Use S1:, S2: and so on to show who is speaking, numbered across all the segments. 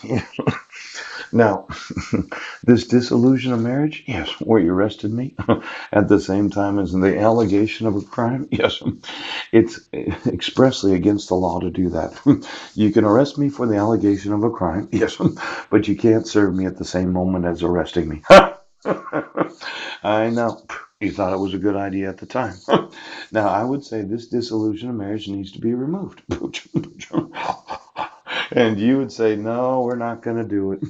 S1: Yeah. Now, this dissolution of marriage, yes, where you arrested me at the same time as the allegation of a crime, yes, it's expressly against the law to do that. You can arrest me for the allegation of a crime, yes, but you can't serve me at the same moment as arresting me. I know. You thought it was a good idea at the time. Now, I would say this dissolution of marriage needs to be removed. And you would say, no, we're not going to do it.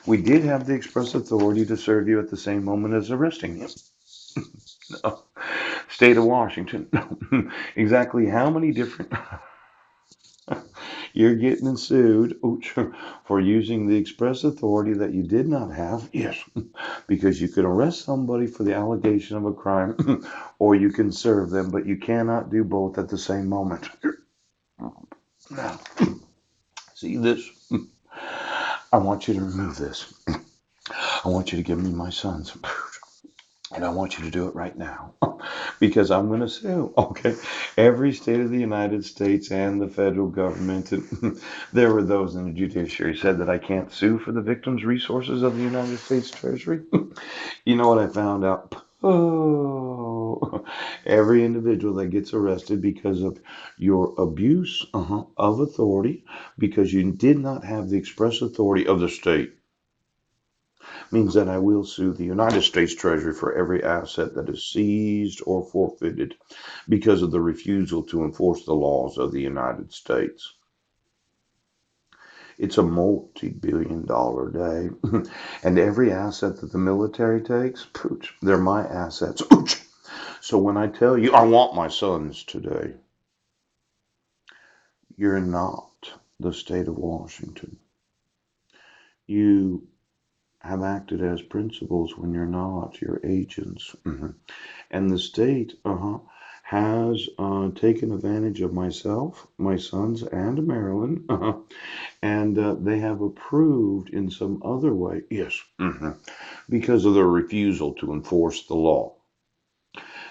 S1: We did have the express authority to serve you at the same moment as arresting you. No. State of Washington. Exactly how many different you're getting sued for using the express authority that you did not have? Yes, because you can arrest somebody for the allegation of a crime or you can serve them, but you cannot do both at the same moment. Now, see this? I want you to remove this. I want you to give me my sons. And I want you to do it right now because I'm going to sue. Okay. Every state of the United States and the federal government. And there were those in the judiciary said that I can't sue for the victims' resources of the United States Treasury. You know what I found out? Oh, every individual that gets arrested because of your abuse of authority, because you did not have the express authority of the state, means that I will sue the United States Treasury for every asset that is seized or forfeited because of the refusal to enforce the laws of the United States. It's a multi-billion-dollar day. And every asset that the military takes, pooch, they're my assets. Pooch. So when I tell you, I want my sons today, you're not the state of Washington. You have acted as principals when you're not. You're agents. And the state has taken advantage of myself, my sons, and Maryland, and they have approved in some other way, yes, because of their refusal to enforce the law.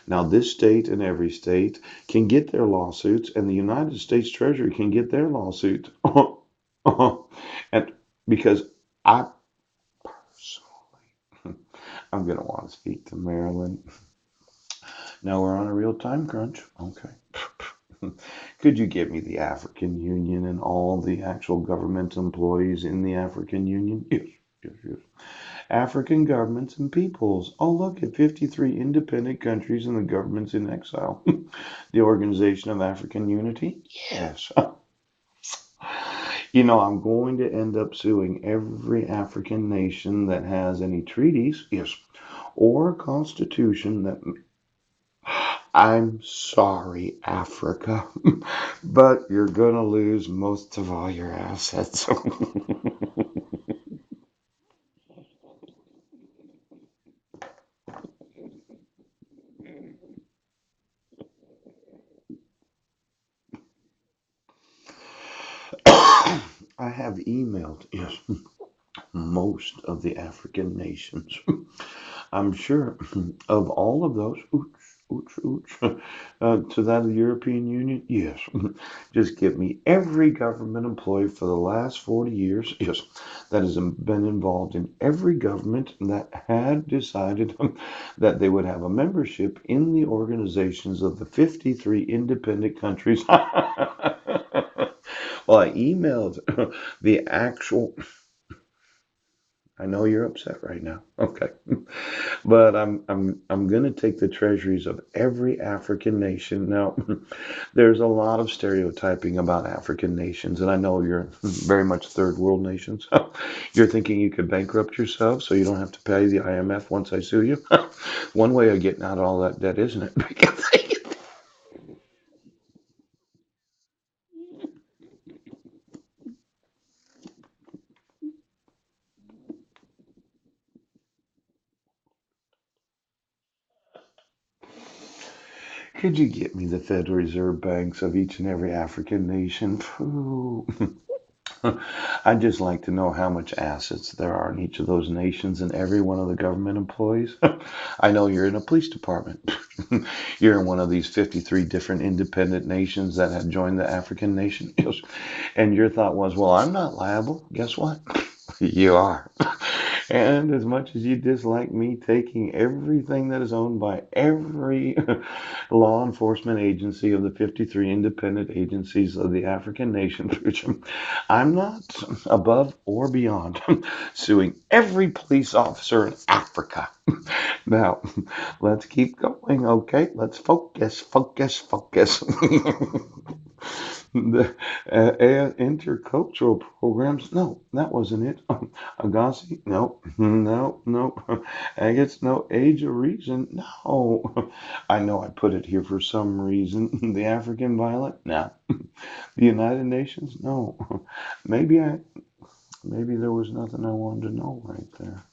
S1: Now, this state and every state can get their lawsuits, and the United States Treasury can get their lawsuit. And because I personally, I'm going to want to speak to Maryland. Now we're on a real time crunch. Okay. Could you give me the African Union and all the actual government employees in the African Union? Yes, yes, yes. African governments and peoples. Oh, look at 53 independent countries and the governments in exile. The Organization of African Unity? Yes. You know, I'm going to end up suing every African nation that has any treaties, yes, or a constitution that I'm sorry, Africa, but you're going to lose most of all your assets. I have emailed, yes, most of the African nations. I'm sure of all of those, ooch, ooch, ooch, to that of the European Union, yes. Just give me every government employee for the last 40 years, yes, that has been involved in every government that had decided that they would have a membership in the organizations of the 53 independent countries. Well, I emailed the actual. I know you're upset right now. Okay. But I'm gonna take the treasuries of every African nation. Now, there's a lot of stereotyping about African nations, and I know you're very much third world nations. You're thinking you could bankrupt yourself so you don't have to pay the IMF once I sue you. One way of getting out of all that debt, isn't it? Could you get me the Federal Reserve banks of each and every African nation? Phew. I'd just like to know how much assets there are in each of those nations and every one of the government employees. I know you're in a police department. You're in one of these 53 different independent nations that have joined the African nation. Yes. And your thought was, well, I'm not liable. Guess what? You are. And as much as you dislike me taking everything that is owned by every law enforcement agency of the 53 independent agencies of the African nation, I'm not above or beyond suing every police officer in Africa. Now, let's keep going, okay? Let's focus, focus, focus. The intercultural programs, no, that wasn't it. Agassi, no, no, no. Agates, no. Age of Reason, no. I know I put it here for some reason. The African Violet, no. The United Nations, no. Maybe maybe there was nothing I wanted to know right there.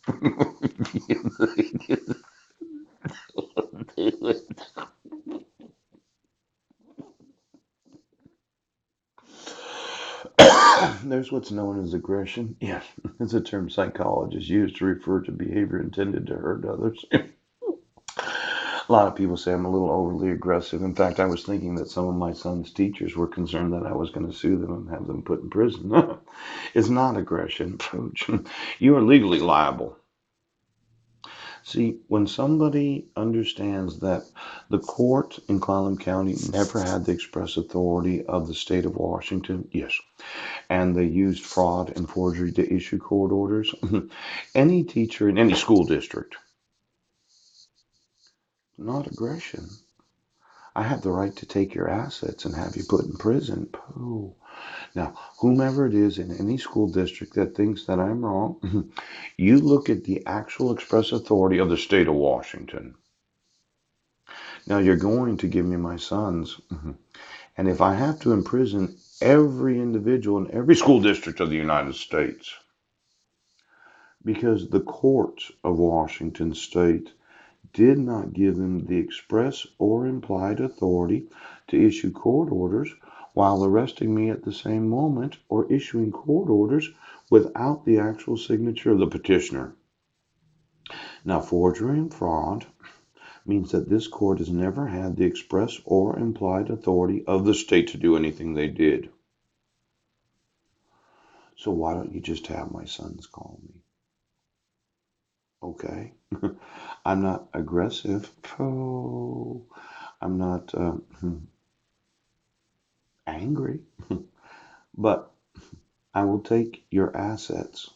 S1: There's what's known as aggression. Yes, it's a term psychologists use to refer to behavior intended to hurt others. A lot of people say I'm a little overly aggressive. In fact, I was thinking that some of my son's teachers were concerned that I was going to sue them and have them put in prison. It's not aggression, Coach. You are legally liable. See, when somebody understands that the court in Clallam County never had the express authority of the state of Washington, yes, and they used fraud and forgery to issue court orders, any teacher in any school district, not aggression. I have the right to take your assets and have you put in prison. Pooh. Now, whomever it is in any school district that thinks that I'm wrong, you look at the actual express authority of the state of Washington. Now, you're going to give me my sons. And if I have to imprison every individual in every school district of the United States, because the courts of Washington state did not give them the express or implied authority to issue court orders while arresting me at the same moment or issuing court orders without the actual signature of the petitioner. Now, forgery and fraud means that this court has never had the express or implied authority of the state to do anything they did. So why don't you just have my sons call me? Okay. I'm not aggressive. Oh, I'm not angry. But I will take your assets,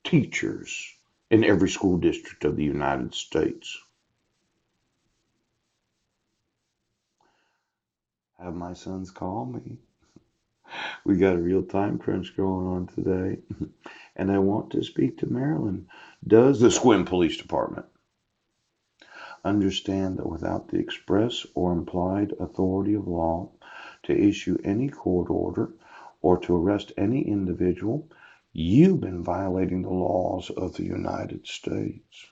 S1: teachers in every school district of the United States. Have my sons call me. We got a real time crunch going on today. And I want to speak to Marilyn. Does the Sequim Police Department understand that without the express or implied authority of law to issue any court order or to arrest any individual, you've been violating the laws of the United States?